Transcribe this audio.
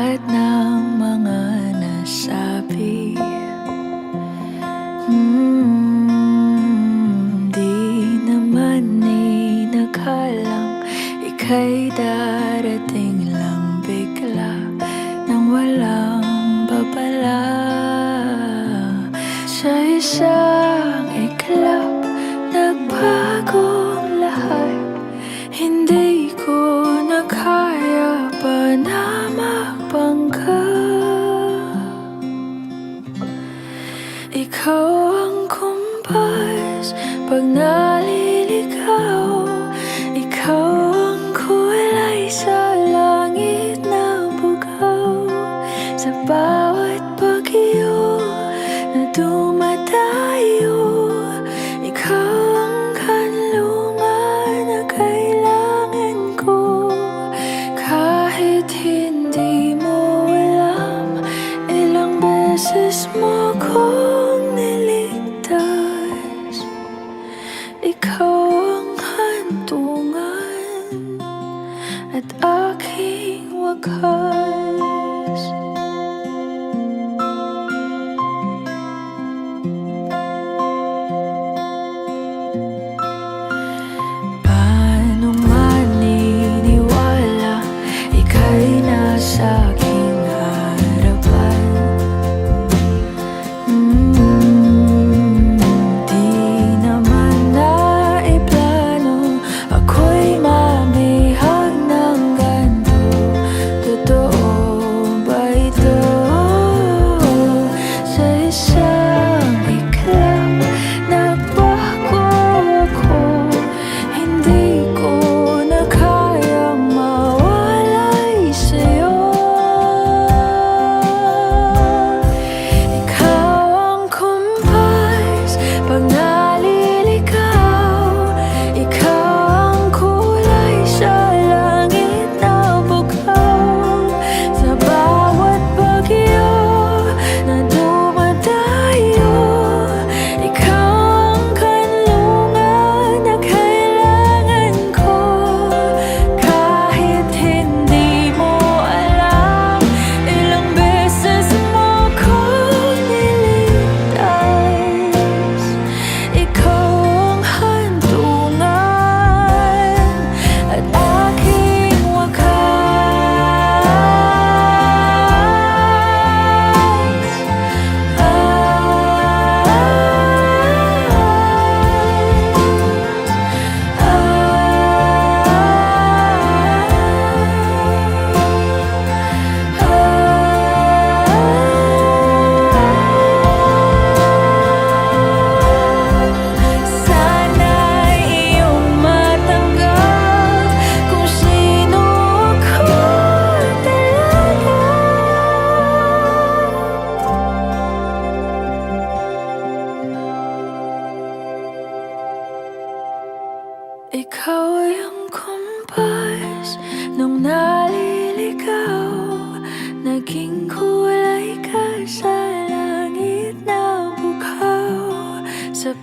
lahat ng mga nasabi. Di naman inakalang ika'y darating lang bigla nang walang babala. Sa isang iglap, nagbago lahat. Hindi ko na kaya pa na magpangga. Ikaw ang kumpas pag naliligaw. Ikaw ang kulay sa langit na bugaw. Sa bawat bagyo na dumadayo, ikaw ang kanlungan na kailangan ko. Kahit hindi mo alam, ilang beses mo kong niligtas. Ikaw ang hantungan at aking wakas. Paano maniniwala ika'y nasa aking harapan? Di naman naiplano ako'y mabihag ng ganito. Totoo ba ito? Sa isang iglap, nagbago ako. Hindi ko na kayang mawalay sa'yo. Ikaw ang kumpas pag naliligaw. Ikaw ang kulay sa langit na bugaw. Sa bawat bagyo na dumadayo, ikaw ang kanlungan na kailangan ko. Kahit hindi mo alam, ilang beses mo kong niligtas. Ikaw ang hantungan at aking sana'y iyong matanggap kung sino ako talaga. Ikaw ay ang kumpas nung naliligaw. Naging kulay ka sa langit na bugaw. Sa